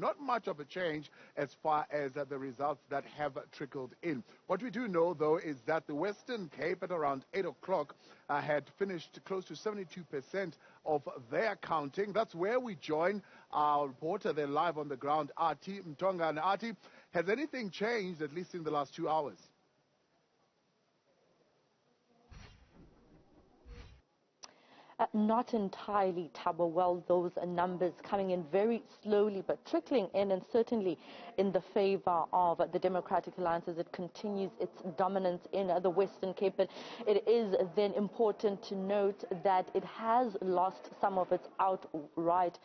not much of a change as far as the results that have trickled in. What we do know, though, is that the Western Cape at around 8 o'clock had finished close to 72% of their counting. That's where we join our reporter there live on the ground, Athi, Mtongana. Athi, has anything changed, at least in the last 2 hours? Not entirely, Tabo. Well, those numbers coming in very slowly but trickling in, and certainly in the favor of the Democratic Alliance as it continues its dominance in the Western Cape. But it is then important to note that it has lost some of its outright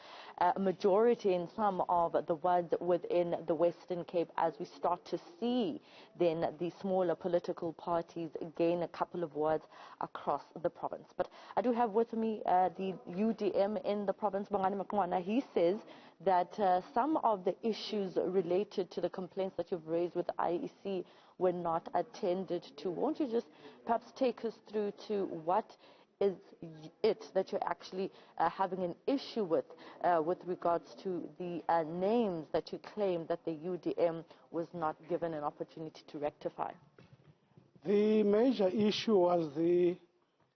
majority in some of the wards within the Western Cape, as we start to see then the smaller political parties gain a couple of wards across the province. But I do have with me the UDM in the province, Mtongana. He says that some of the issues related to the complaints that you've raised with the IEC were not attended to. Won't you just perhaps take us through to what is it that you're actually having an issue with regards to the names that you claim that the UDM was not given an opportunity to rectify? The major issue was the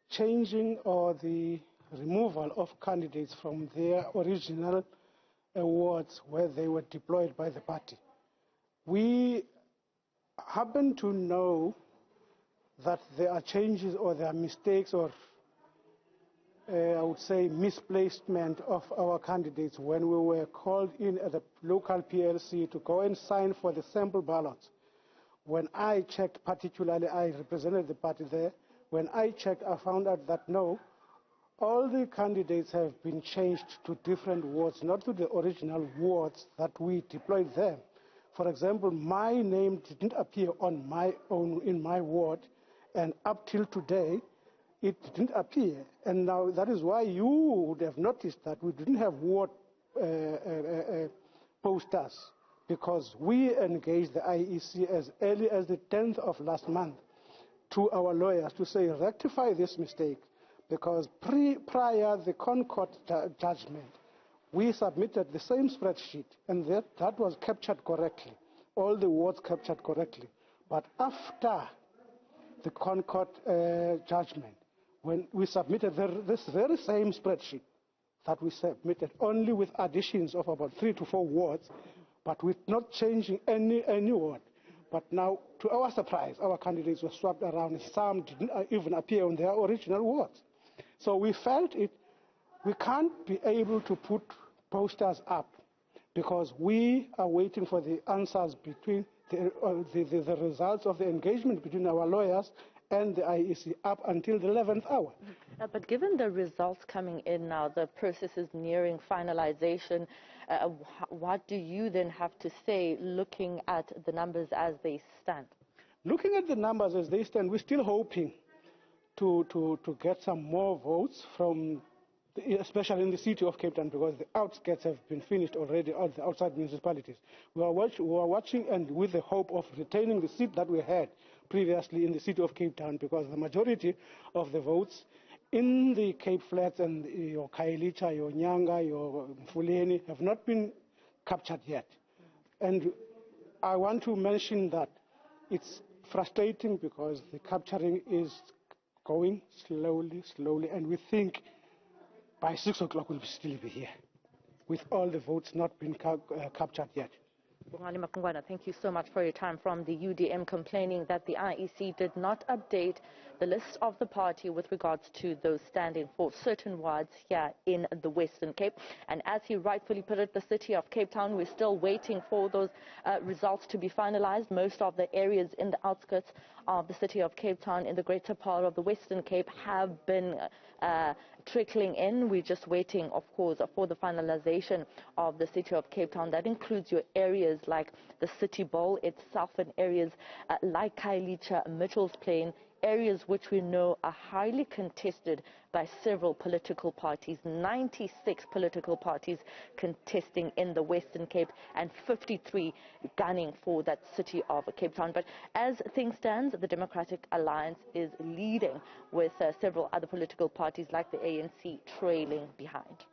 changing or the removal of candidates from their original wards where they were deployed by the party. We happen to know that there are changes or there are mistakes or I would say misplacement of our candidates when we were called in at the local PLC to go and sign for the sample ballots. When I checked, particularly I represented the party there, when I checked I found out that no, all the candidates have been changed to different wards, not to the original wards that we deployed them. For example, my name didn't appear on my own in my ward, and up till today it didn't appear. And now that is why you would have noticed that we didn't have ward posters, because we engaged the IEC as early as the 10th of last month to our lawyers to say rectify this mistake, because prior the Concord judgment we submitted the same spreadsheet and that was captured correctly, all the wards captured correctly. But after the Concord judgment, when we submitted this very same spreadsheet that we submitted, only with additions of about 3 to 4 wards, but with not changing any word. But now, to our surprise, our candidates were swapped around, and some didn't even appear on their original wards. So we felt we can't be able to put posters up because we are waiting for the answers between the results of the engagement between our lawyers and the IEC up until the 11th hour. But given the results coming in now, the process is nearing finalization, what do you then have to say looking at the numbers as they stand? Looking at the numbers as they stand, we're still hoping to get some more votes from, especially in the city of Cape Town, because the outskirts have been finished already, all the outside municipalities. We are watching and with the hope of retaining the seat that we had previously in the city of Cape Town, because the majority of the votes in the Cape Flats and your Khayelitsha, your Nyanga, your Mfuleni have not been captured yet. And I want to mention that it's frustrating because the capturing is going slowly, and we think by 6 o'clock we'll still be here with all the votes not been captured yet. Thank you so much for your time. From the UDM complaining that the IEC did not update the list of the party with regards to those standing for certain wards here in the Western Cape. And as he rightfully put it, the city of Cape Town, we're still waiting for those results to be finalized. Most of the areas in the outskirts of the city of Cape Town in the greater part of the Western Cape have been trickling in. We're just waiting, of course, for the finalization of the city of Cape Town. That includes your areas like the City Bowl itself and areas like Khayelitsha, Mitchell's Plain, areas which we know are highly contested by several political parties. 96 political parties contesting in the Western Cape and 53 gunning for that city of Cape Town. But as things stand, the Democratic Alliance is leading with several other political parties like the ANC trailing behind.